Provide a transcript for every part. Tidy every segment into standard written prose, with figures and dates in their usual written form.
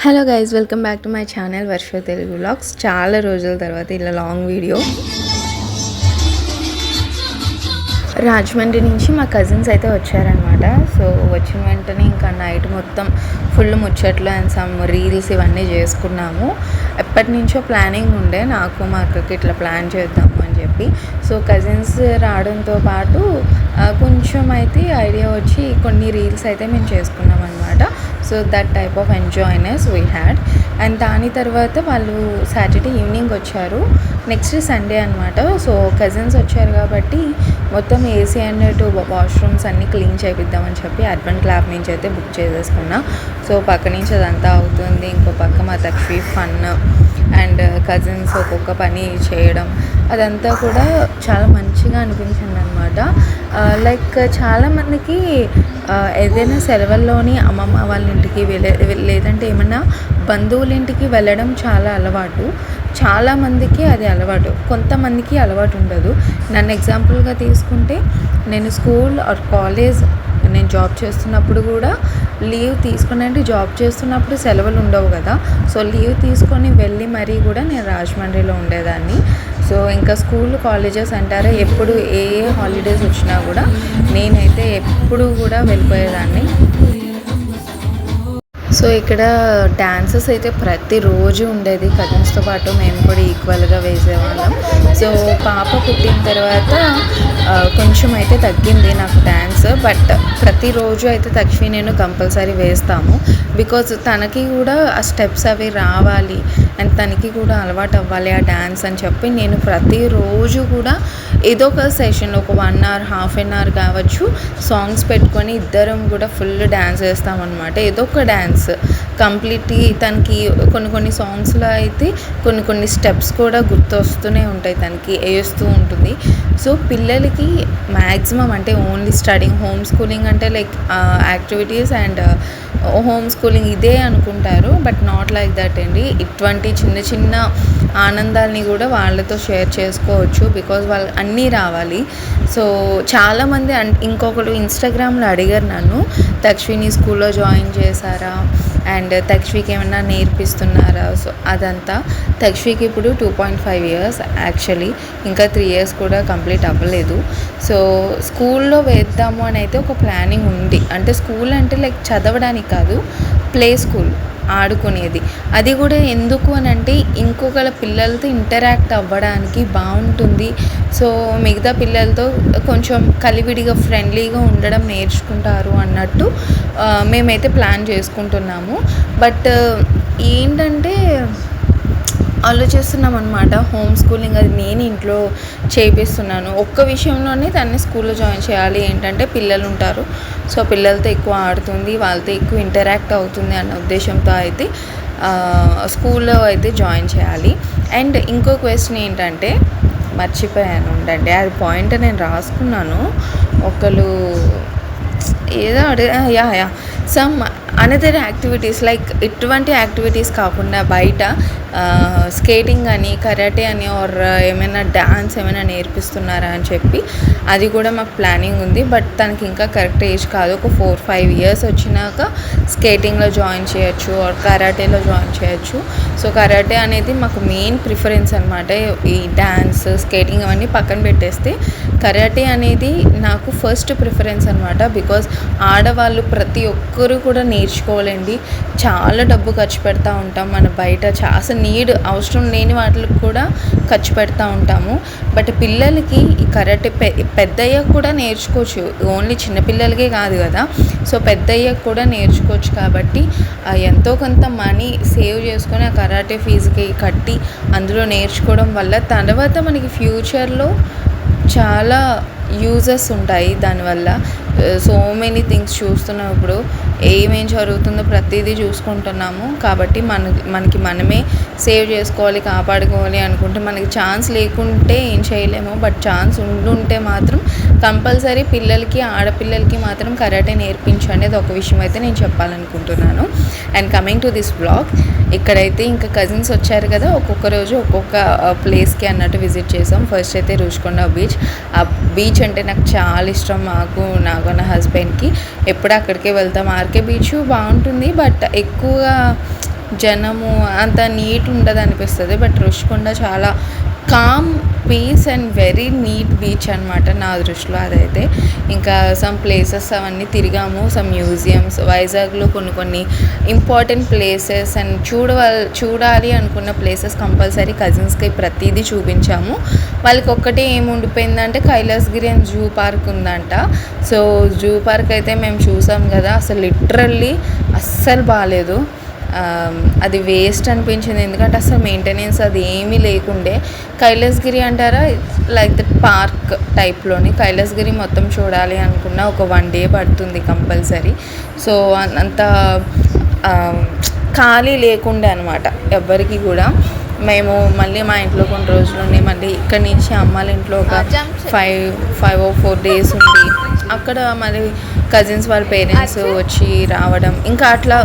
Hello guys, welcome back to my channel Varsha Telugu vlogs. చాలా రోజుల తర్వాత ఇలా లాంగ్ వీడియో. రాజమండ్రి నుంచి మా కజిన్స్ అయితే వచ్చారనమాట. సో వచ్చిన వెంటనే ఇంకా నైట్ మొత్తం ఫుల్ ముచ్చట్లు అండ్ సమ్ రీల్స్ ఇవన్నీ చేసుకున్నాము. ఎప్పటి నుంచో ప్లానింగ్ ఉండే నాకు మా అక్కకి ఇట్లా ప్లాన్ చేద్దాము అని చెప్పి. సో కజిన్స్ రావడంతో పాటు కొంచెం అయితే ఐడియా వచ్చి కొన్ని రీల్స్ అయితే మేము చేసుకున్నాం అనమాట. So that type of enjoyness we had. And దాని తర్వాత వాళ్ళు సాటర్డే ఈవినింగ్ వచ్చారు, నెక్స్ట్ సండే అనమాట. సో కజిన్స్ వచ్చారు కాబట్టి మొత్తం ఏసీ అండ్ 2 వాష్రూమ్స్ అన్నీ క్లీన్ చేపిద్దామని చెప్పి అర్బన్ క్లాబ్ నుంచి అయితే బుక్ చేసేసుకున్నా. సో పక్క నుంచి అదంతా అవుతుంది, ఇంకో పక్క మా తక్షి ఫన్ అండ్ కజిన్స్ ఒక్కొక్క పని చేయడం అదంతా కూడా చాలా మంచిగా అనిపించింది అనమాట. లైక్ చాలామందికి ఏదైనా సెలవుల్లోని అమ్మమ్మ వాళ్ళ ఇంటికి లేదంటే ఏమన్నా బంధువుల ఇంటికి వెళ్ళడం చాలా అలవాటు. చాలామందికి అది అలవాటు, కొంతమందికి అలవాటు ఉండదు. నన్ను ఎగ్జాంపుల్గా తీసుకుంటే నేను స్కూల్ ఆర్ కాలేజ్, నేను జాబ్ చేస్తున్నప్పుడు కూడా లీవ్ తీసుకుని, అంటే జాబ్ చేస్తున్నప్పుడు సెలవులు ఉండవు కదా, సో లీవ్ తీసుకొని వెళ్ళి మరీ కూడా నేను రాజమండ్రిలో ఉండేదాన్ని. సో ఇంకా స్కూల్ కాలేజెస్ అంటారా, ఎప్పుడు ఏ హాలిడేస్ వచ్చినా కూడా నేనైతే ఎప్పుడు కూడా వెళ్ళిపోయేదాన్ని. సో ఇక్కడ డ్యాన్సెస్ అయితే ప్రతిరోజు ఉండేది, కజిన్స్తో పాటు మేము కూడా ఈక్వల్గా వేసేవాళ్ళం. సో పాప పుట్టిన తర్వాత కొంచెం అయితే తగ్గింది నాకు డ్యాన్స్, బట్ ప్రతిరోజు అయితే తక్షి నేను కంపల్సరీ వేస్తాము. బికాజ్ తనకి కూడా ఆ స్టెప్స్ అవి రావాలి అండ్ తనకి కూడా అలవాటు అవ్వాలి ఆ డ్యాన్స్ అని చెప్పి నేను ప్రతిరోజు కూడా ఏదో ఒక సెషన్, ఒక 1 hour, హాఫ్ అన్ అవర్ కావచ్చు, సాంగ్స్ పెట్టుకొని ఇద్దరం కూడా ఫుల్ డ్యాన్స్ వేస్తామన్నమాట. ఏదో ఒక డ్యాన్స్ కంప్లీట్లీ తనకి కొన్ని సాంగ్స్లో అయితే కొన్ని స్టెప్స్ కూడా గుర్తొస్తూనే ఉంటాయి, తనకి వేస్తూ ఉంటుంది. సో పిల్లలకి మ్యాక్సిమం అంటే ఓన్లీ స్టడింగ్, హోమ్ స్కూలింగ్ అంటే like activities and home schooling ఇదే అనుకుంటారు, బట్ నాట్ లైక్ దట్ అండి. ఇటువంటి చిన్న ఆనందాలని కూడా వాళ్ళతో షేర్ చేసుకోవచ్చు, బికాజ్ వాళ్ళు అన్నీ రావాలి. సో చాలామంది ఇంకొకరు ఇన్స్టాగ్రామ్లో అడిగారు నన్ను, తక్ష్విని స్కూల్లో జాయిన్ చేశారా అండ్ తక్ష్వికి ఏమన్నా నేర్పిస్తున్నారా. సో అదంతా తక్ష్వికి ఇప్పుడు 2.5 years యాక్చువల్లీ, ఇంకా 3 years కూడా కంప్లీట్ అవ్వలేదు. సో స్కూల్లో వేద్దాము అని అయితే ఒక ప్లానింగ్ ఉంది. అంటే స్కూల్ అంటే లైక్ చదవడానికి కాదు, ప్లే స్కూల్, ఆడుకునేది. అది కూడా ఎందుకు అని అంటే ఇంకొకళ్ళ పిల్లలతో ఇంటరాక్ట్ అవ్వడానికి బాగుంటుంది. సో మిగతా పిల్లలతో కొంచెం కలివిడిగా ఫ్రెండ్లీగా ఉండడం నేర్చుకుంటారు అన్నట్టు మేమైతే ప్లాన్ చేసుకుంటున్నాము. బట్ ఏంటంటే ఆలోచిస్తున్నాం అనమాట, హోమ్ స్కూలింగ్ అది నేను ఇంట్లో చేపిస్తున్నాను. ఒక్క విషయంలోనే తన్ని స్కూల్లో జాయిన్ చేయాలి, ఏంటంటే పిల్లలు ఉంటారు, సో పిల్లలతో ఎక్కువ ఆడుతుంది, వాళ్ళతో ఎక్కువ ఇంటరాక్ట్ అవుతుంది అన్న ఉద్దేశంతో అయితే స్కూల్లో అయితే జాయిన్ చేయాలి. అండ్ ఇంకో క్వశ్చన్ ఏంటంటే మర్చిపోయాను ఉండండి, అది పాయింట్ నేను రాసుకున్నాను. ఒకరు ఏదో yeah some another activities, like ఇటువంటి యాక్టివిటీస్ కాకుండా బయట స్కేటింగ్ అని, కరాటే అని ఆర్ ఏమైనా డ్యాన్స్ ఏమైనా నేర్పిస్తున్నారా అని చెప్పి అది కూడా మాకు ప్లానింగ్ ఉంది. బట్ తనకి ఇంకా కరెక్ట్ ఏజ్ కాదు, ఒక 4-5 years వచ్చినాక స్కేటింగ్లో జాయిన్ చేయొచ్చు ఆర్ కరాటేలో జాయిన్ చేయొచ్చు. సో కరాటే అనేది మాకు మెయిన్ ప్రిఫరెన్స్ అనమాట. ఈ డ్యాన్స్, స్కేటింగ్ అవన్నీ పక్కన పెట్టేస్తే కరాటే అనేది నాకు ఫస్ట్ ప్రిఫరెన్స్ అనమాట. బికాజ్ ఆడవాళ్ళు ప్రతి ఒక్కరు కూడా నేర్చుకోవాలండి. చాలా డబ్బు ఖర్చు పెడతా ఉంటాం మన బయట, అసలు అవసరం లేని వాటికి కూడా ఖర్చు పెడతా ఉంటాము. బట్ పిల్లలకి ఈ కరాటే పెద్దయ్యాక కూడా నేర్చుకోవచ్చు, ఓన్లీ చిన్నపిల్లలకే కాదు కదా. సో పెద్దయ్యాక కూడా నేర్చుకోవచ్చు కాబట్టి ఎంతో కొంత మనీ సేవ్ చేసుకొని ఆ కరాటే ఫీజుకి కట్టి అందులో నేర్చుకోవడం వల్ల తర్వాత మనకి ఫ్యూచర్లో చాలా యూజెస్ ఉంటాయి దానివల్ల. సో మెనీ థింగ్స్ చూస్తున్నాం, ఇప్పుడు ఏమేం జరుగుతుందో ప్రతిదీ చూసుకుంటున్నాము కాబట్టి మనకి మనమే సేవ్ చేసుకోవాలి, కాపాడుకోవాలి అనుకుంటే మనకి ఛాన్స్ లేకుంటే ఏం చేయలేము. బట్ ఛాన్స్ ఉండుంటే మాత్రం కంపల్సరీ పిల్లలకి, ఆడపిల్లలకి మాత్రం కరాటే నేర్పించండి, అది ఒక విషయం అయితే నేను చెప్పాలనుకుంటున్నాను. And coming to this blog, ఇక్కడైతే ఇంకా కజిన్స్ వచ్చారు కదా, ఒక్కొక్క రోజు ఒక్కొక్క ప్లేస్కి అన్నట్టు విజిట్ చేసాం. ఫస్ట్ అయితే రుషికొండ బీచ్. ఆ బీచ్ అంటే నాకు చాలా ఇష్టం, నాకు నా హస్బెండ్కి ఎప్పుడు అక్కడికే వెళ్తాం. ఆర్కే బీచ్ బాగుంటుంది, బట్ ఎక్కువగా జనము అంత నీట్ ఉండదు అనిపిస్తుంది. బట్ రుషికొండ చాలా calm, peace and very neat beach అనమాట నా దృష్టిలో అదైతే. ఇంకా సమ్ ప్లేసెస్ అవన్నీ తిరిగాము, సమ్ మ్యూజియమ్స్, వైజాగ్లో కొన్ని ఇంపార్టెంట్ ప్లేసెస్ అండ్ చూడాలి అనుకున్న ప్లేసెస్ కంపల్సరీ కజిన్స్కి ప్రతిదీ చూపించాము. వాళ్ళకి ఒక్కటే ఏమి ఉండిపోయిందంటే కైలాసగిరి అండ్ జూ పార్క్ ఉందంట. సో జూ పార్క్ అయితే మేము చూసాం కదా, అసలు లిటరల్లీ అస్సలు బాగాలేదు. అది వేస్ట్ అనిపించింది, ఎందుకంటే అసలు మెయింటెనెన్స్ అది ఏమీ లేకుండే. కైలాసగిరి అంటారా, లైక్ దట్ పార్క్ టైప్లోని కైలాసగిరి మొత్తం చూడాలి అనుకున్న ఒక 1 day పడుతుంది కంపల్సరీ. సో అంత ఖాళీ లేకుండే అనమాట ఎవ్వరికి కూడా. మేము మళ్ళీ మా ఇంట్లో కొన్ని రోజులుండి మళ్ళీ ఇక్కడి నుంచి అమ్మాళ్ళ ఇంట్లో ఒక 5 or 4 days ఉంది. అక్కడ మళ్ళీ కజిన్స్ వాళ్ళ పేరెంట్స్ వచ్చి రావడం, ఇంకా అట్లా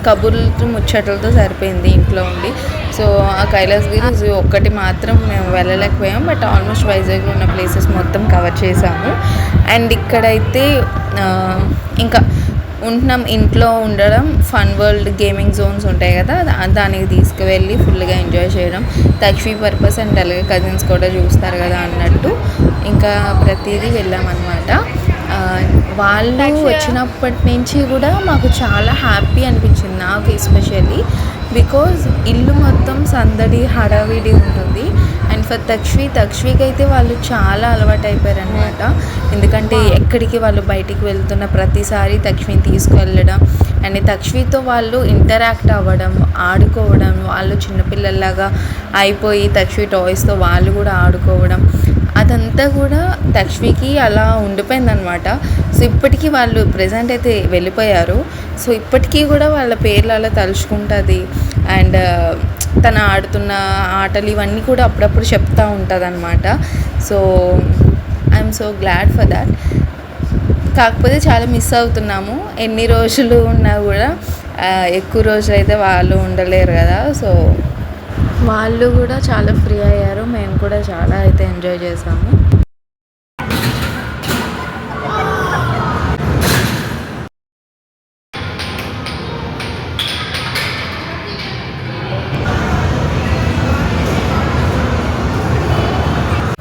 కబుర్లతో ముచ్చట్లతో సరిపోయింది ఇంట్లో ఉండి. సో ఆ కైలాసగిరి జూ ఒక్కటి మాత్రం మేము వెళ్ళలేకపోయాం. బట్ ఆల్మోస్ట్ వైజాగ్లో ఉన్న ప్లేసెస్ మొత్తం కవర్ చేసాము. అండ్ ఇక్కడైతే ఇంకా ఉంటున్నాం, ఇంట్లో ఉండడం, ఫన్ వరల్డ్ గేమింగ్ జోన్స్ ఉంటాయి కదా, దానికి తీసుకువెళ్ళి ఫుల్గా ఎంజాయ్ చేయడం, తక్ష్వీ పర్పస్ అండ్ అలాగే కజిన్స్ కూడా చూస్తారు కదా అన్నట్టు ఇంకా ప్రతిదీ వెళ్ళామన్నమాట. వాళ్ళు వచ్చినప్పటి నుంచి కూడా మాకు చాలా హ్యాపీ అనిపించింది, నాకు ఎస్పెషల్లీ బికాజ్ ఇల్లు మొత్తం సందడి హడావిడి ఉంటుంది. అండ్ ఫర్ తక్ష్వీకి అయితే వాళ్ళు చాలా అలవాటు అయిపోయారు అనమాట. ఎందుకంటే ఎక్కడికి వాళ్ళు బయటికి వెళ్తున్న ప్రతిసారి తక్ష్వీని తీసుకువెళ్ళడం అండ్ తక్ష్వీతో వాళ్ళు ఇంటరాక్ట్ అవ్వడం, ఆడుకోవడం, వాళ్ళు చిన్నపిల్లల్లాగా అయిపోయి తక్ష్వీ టాయ్స్తో వాళ్ళు కూడా ఆడుకోవడం, అదంతా కూడా తక్ష్వీకి అలా ఉండిపోయిందనమాట. సో ఇప్పటికీ వాళ్ళు ప్రెజెంట్ అయితే వెళ్ళిపోయారు. సో ఇప్పటికీ కూడా వాళ్ళ పేర్లు అలా తలుచుకుంటుంది. అండ్ తను ఆడుతున్న ఆటలు ఇవన్నీ కూడా అప్పుడప్పుడు చెప్తూ ఉంటుంది అనమాట. So I'm so glad for that. కాకపోతే చాలా మిస్ అవుతున్నాము, ఎన్ని రోజులు ఉన్నా కూడా ఎక్కువ రోజులు అయితే వాళ్ళు ఉండలేరు కదా. సో వాళ్ళు కూడా చాలా ఫ్రీ అయ్యారు, మేము కూడా చాలా అయితే ఎంజాయ్ చేసాము.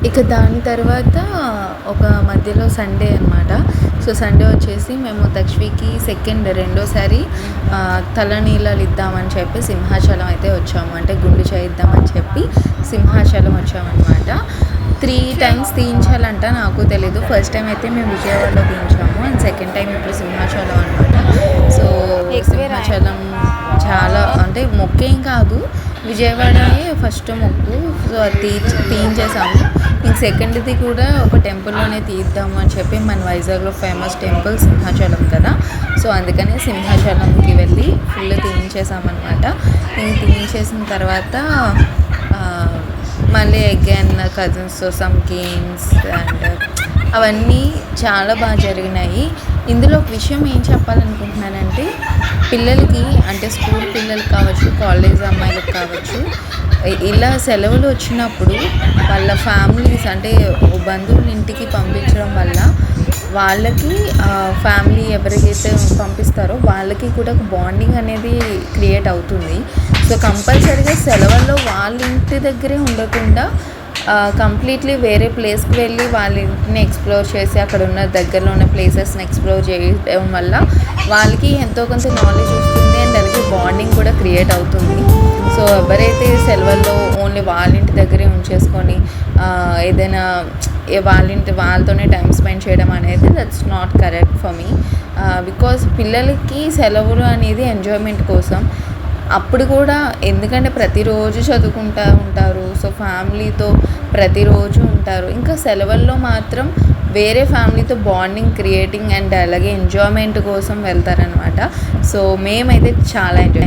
ఇక దాని తర్వాత ఒక మధ్యలో సండే అనమాట. సో సండే వచ్చేసి మేము తక్ష్వీకి రెండోసారి తలనీళ్ళలు ఇద్దామని చెప్పి సింహాచలం అయితే వచ్చాము. అంటే గుండు చేయిద్దామని చెప్పి సింహాచలం వచ్చామన్నమాట. 3 times తీయించాలంట, నాకు తెలీదు. ఫస్ట్ టైం అయితే మేము విజయవాడలో తీయించాము అండ్ సెకండ్ టైం ఇప్పుడు సింహాచలం అనమాట. సో సింహాచలం చాలా అంటే మొక్కేం కాదు, విజయవాడయే ఫస్ట్ మొక్కు. సో అది తీయించేసాము. ఇంక సెకండ్ది కూడా ఒక టెంపుల్లోనే తీద్దాము అని చెప్పి, మన వైజాగ్లో ఫేమస్ టెంపుల్ సింహాచలం కదా. సో అందుకని సింహాచలంకి వెళ్ళి ఫుల్ తీయించేసామన్నమాట. తీయించేసిన తర్వాత మళ్ళీ అగైన్ కజిన్స్తో సమ్ గేమ్స్ అండ్ అవన్నీ చాలా బాగా జరిగినాయి. ఇందులో ఒక విషయం ఏం చెప్పాలనుకుంటున్నానంటే, పిల్లలకి అంటే స్కూల్ పిల్లలకి కావచ్చు, కాలేజ్ అమ్మాయిలకు కావచ్చు, ఇలా సెలవులు వచ్చినప్పుడు వాళ్ళ ఫ్యామిలీస్ అంటే బంధువుల ఇంటికి పంపించడం వల్ల వాళ్ళకి ఫ్యామిలీ ఎవరికైతే పంపిస్తారో వాళ్ళకి కూడా ఒక బాండింగ్ అనేది క్రియేట్ అవుతుంది. సో కంపల్సరీగా సెలవుల్లో వాళ్ళ ఇంటి దగ్గరే ఉండకుండా కంప్లీట్లీ వేరే ప్లేస్కి వెళ్ళి వాళ్ళ ఇంటిని ఎక్స్ప్లోర్ చేసి అక్కడ ఉన్న దగ్గరలో ఉన్న ప్లేసెస్ని ఎక్స్ప్లోర్ చేయడం వల్ల వాళ్ళకి ఎంతో కొంత నాలెడ్జ్ వస్తుంది అండ్ అలాగే బాండింగ్ కూడా క్రియేట్ అవుతుంది. సో ఎవరైతే సెలవుల్లో ఓన్లీ వాళ్ళ ఇంటి దగ్గరే ఉంచేసుకొని ఏదైనా వాళ్ళతోనే టైం స్పెండ్ చేయడం అనేది that's not correct for me. Because పిల్లలకి సెలవులు అనేది ఎంజాయ్మెంట్ కోసం, అప్పుడు కూడా ఎందుకంటే ప్రతిరోజు చదువుకుంటూ ఉంటారు. సో ఫ్యామిలీతో ప్రతిరోజు ఉంటారు. ఇంకా సెలవుల్లో మాత్రం వేరే ఫ్యామిలీతో బాండింగ్ క్రియేటింగ్ అండ్ అలాగే ఎంజాయ్మెంట్ కోసం వెళ్తారనమాట. సో మేమైతే చాలా ఎంజాయ్